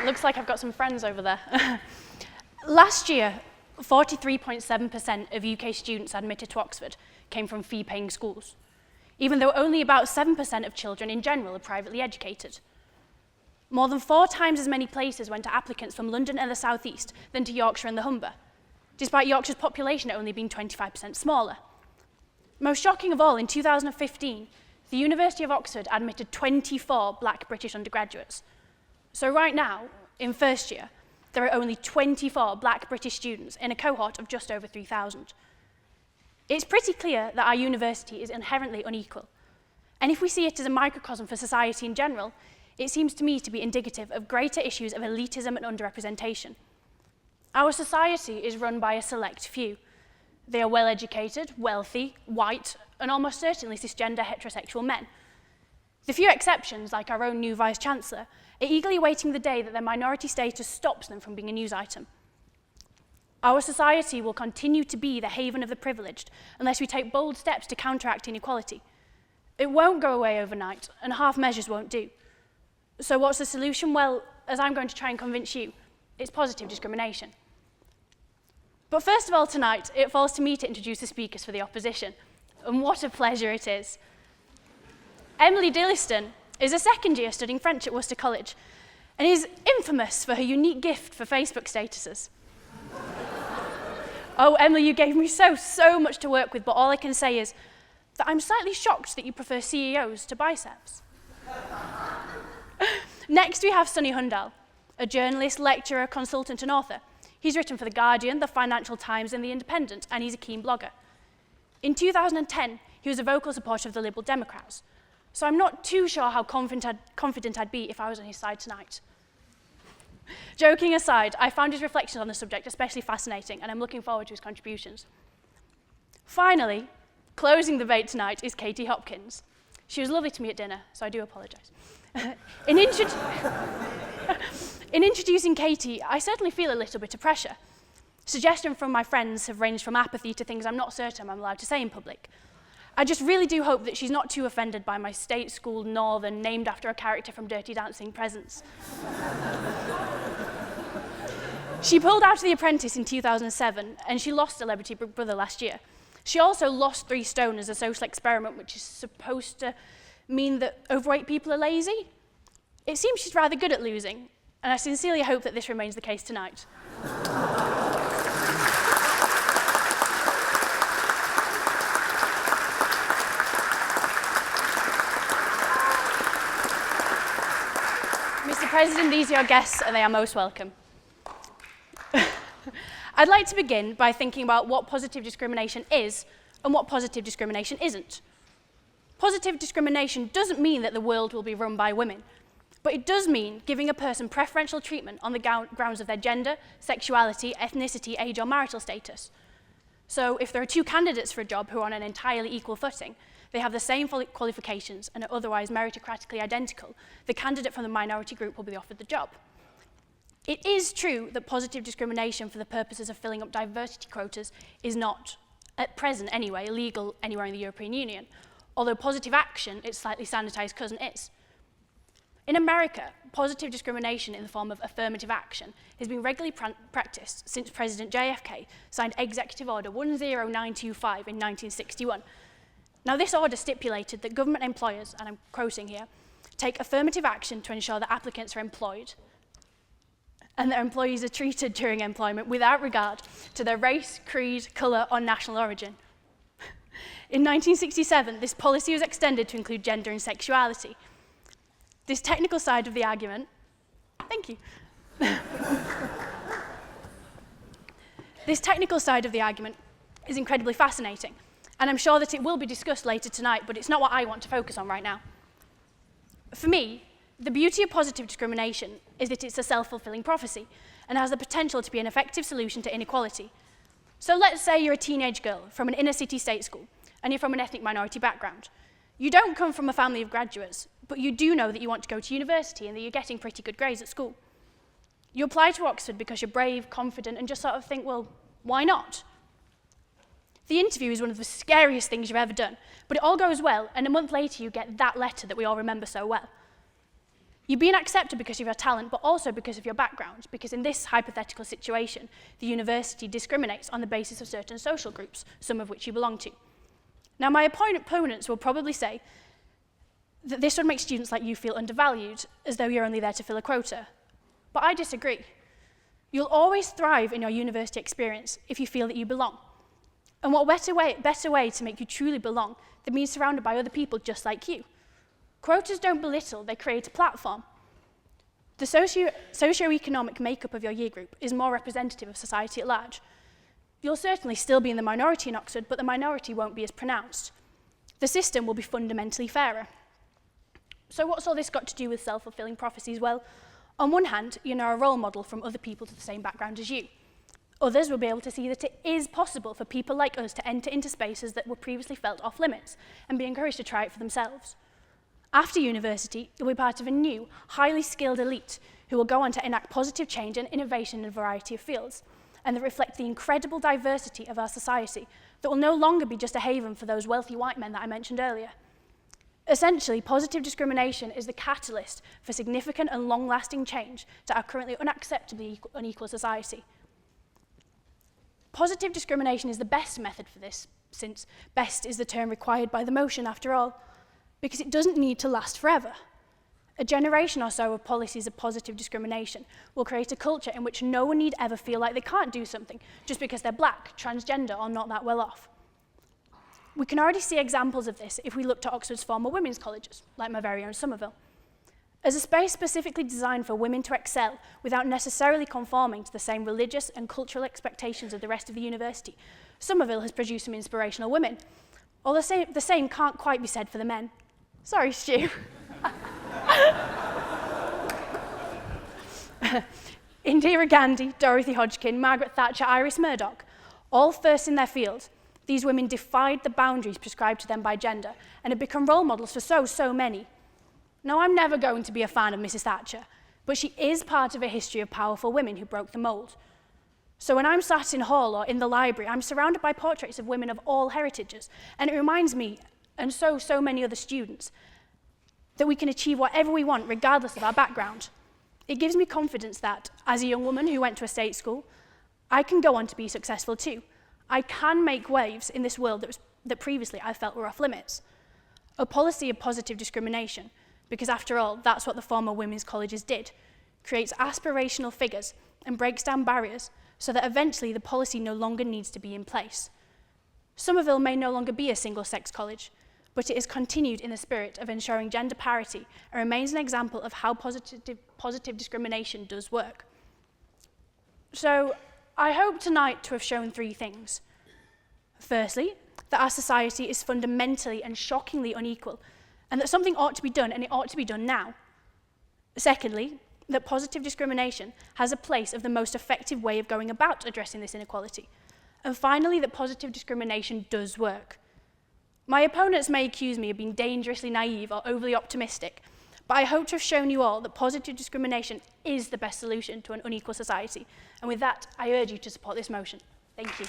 Looks like I've got some friends over there. Last year, 43.7% of UK students admitted to Oxford came from fee-paying schools, even though only about 7% of children in general are privately educated. More than 4 times as many places went to applicants from London and the South East than to Yorkshire and the Humber, despite Yorkshire's population only being 25% smaller. Most shocking of all, in 2015, the University of Oxford admitted 24 black British undergraduates. So right now, in first year, there are only 24 black British students in a cohort of just over 3,000. It's pretty clear that our university is inherently unequal. And if we see it as a microcosm for society in general, it seems to me to be indicative of greater issues of elitism and underrepresentation. Our society is run by a select few. They are well-educated, wealthy, white, and almost certainly cisgender heterosexual men. The few exceptions, like our own new Vice-Chancellor, are eagerly waiting the day that their minority status stops them from being a news item. Our society will continue to be the haven of the privileged unless we take bold steps to counteract inequality. It won't go away overnight, and half measures won't do. So what's the solution? Well, as I'm going to try and convince you, it's positive discrimination. But first of all tonight, it falls to me to introduce the speakers for the opposition. And what a pleasure it is. Emily Dilliston is a second year studying French at Worcester College and is infamous for her unique gift for Facebook statuses. Oh, Emily, you gave me so much to work with, but all I can say is that I'm slightly shocked that you prefer CEOs to biceps. Next, we have Sunny Hundal, a journalist, lecturer, consultant, and author. He's written for The Guardian, The Financial Times, and The Independent, and he's a keen blogger. In 2010, he was a vocal supporter of the Liberal Democrats, so I'm not too sure how confident I'd be if I was on his side tonight. Joking aside, I found his reflections on the subject especially fascinating, and I'm looking forward to his contributions. Finally, closing the debate tonight is Katie Hopkins. She was lovely to me at dinner, so I do apologise. In introducing Katie, I certainly feel a little bit of pressure. Suggestions from my friends have ranged from apathy to things I'm not certain I'm allowed to say in public. I just really do hope that she's not too offended by my state school northern, named after a character from Dirty Dancing presence. She pulled out of The Apprentice in 2007, and she lost Celebrity Big Brother last year. She also lost 3 stone as a social experiment, which is supposed to mean that overweight people are lazy. It seems she's rather good at losing, and I sincerely hope that this remains the case tonight. Mr. President, these are your guests, and they are most welcome. I'd like to begin by thinking about what positive discrimination is and what positive discrimination isn't. Positive discrimination doesn't mean that the world will be run by women, but it does mean giving a person preferential treatment on the grounds of their gender, sexuality, ethnicity, age, or marital status. So if there are 2 candidates for a job who are on an entirely equal footing, they have the same qualifications and are otherwise meritocratically identical, the candidate from the minority group will be offered the job. It is true that positive discrimination for the purposes of filling up diversity quotas is not, at present anyway, illegal anywhere in the European Union, although positive action, its slightly sanitized cousin, is. In America, positive discrimination in the form of affirmative action has been regularly practiced since President JFK signed Executive Order 10925 in 1961. Now, this order stipulated that government employers, and I'm quoting here, take affirmative action to ensure that applicants are employed and that employees are treated during employment without regard to their race, creed, colour, or national origin. In 1967, this policy was extended to include gender and sexuality. This technical side of the argument, thank you. This technical side of the argument is incredibly fascinating, and I'm sure that it will be discussed later tonight, but it's not what I want to focus on right now. For me, the beauty of positive discrimination is that it's a self-fulfilling prophecy and has the potential to be an effective solution to inequality. So let's say you're a teenage girl from an inner-city state school, and you're from an ethnic minority background. You don't come from a family of graduates, but you do know that you want to go to university and that you're getting pretty good grades at school. You apply to Oxford because you're brave, confident, and just sort of think, well, why not? The interview is one of the scariest things you've ever done, but it all goes well, and a month later you get that letter that we all remember so well. You're being accepted because of your talent, but also because of your background, because in this hypothetical situation, the university discriminates on the basis of certain social groups, some of which you belong to. Now, my opponents will probably say that this would make students like you feel undervalued, as though you're only there to fill a quota. But I disagree. You'll always thrive in your university experience if you feel that you belong. And what better way to make you truly belong than being surrounded by other people just like you? Quotas don't belittle, they create a platform. The socio-economic makeup of your year group is more representative of society at large. You'll certainly still be in the minority in Oxford, but the minority won't be as pronounced. The system will be fundamentally fairer. So what's all this got to do with self-fulfilling prophecies? Well, on one hand, you're now a role model from other people to the same background as you. Others will be able to see that it is possible for people like us to enter into spaces that were previously felt off limits and be encouraged to try it for themselves. After university, you'll be part of a new, highly skilled elite who will go on to enact positive change and innovation in a variety of fields, and that reflect the incredible diversity of our society that will no longer be just a haven for those wealthy white men that I mentioned earlier. Essentially, positive discrimination is the catalyst for significant and long-lasting change to our currently unacceptably unequal society. Positive discrimination is the best method for this, since best is the term required by the motion after all, because it doesn't need to last forever. A generation or so of policies of positive discrimination will create a culture in which no one need ever feel like they can't do something just because they're black, transgender, or not that well off. We can already see examples of this if we look to Oxford's former women's colleges, like my very own Somerville. As a space specifically designed for women to excel without necessarily conforming to the same religious and cultural expectations of the rest of the university, Somerville has produced some inspirational women. Although the same can't quite be said for the men. Sorry, Stu. Indira Gandhi, Dorothy Hodgkin, Margaret Thatcher, Iris Murdoch, all first in their field, these women defied the boundaries prescribed to them by gender and have become role models for so many. Now, I'm never going to be a fan of Mrs. Thatcher, but she is part of a history of powerful women who broke the mould. So when I'm sat in hall or in the library, I'm surrounded by portraits of women of all heritages, and it reminds me, and so many other students, that we can achieve whatever we want regardless of our background. It gives me confidence that, as a young woman who went to a state school, I can go on to be successful too. I can make waves in this world that previously I felt were off limits. A policy of positive discrimination, because after all, that's what the former women's colleges did, creates aspirational figures and breaks down barriers so that eventually the policy no longer needs to be in place. Somerville may no longer be a single-sex college, but it is continued in the spirit of ensuring gender parity and remains an example of how positive discrimination does work. So, I hope tonight to have shown three things. Firstly, that our society is fundamentally and shockingly unequal, and that something ought to be done, and it ought to be done now. Secondly, that positive discrimination has a place of the most effective way of going about addressing this inequality. And finally, that positive discrimination does work. My opponents may accuse me of being dangerously naive or overly optimistic, but I hope to have shown you all that positive discrimination is the best solution to an unequal society. And with that, I urge you to support this motion. Thank you.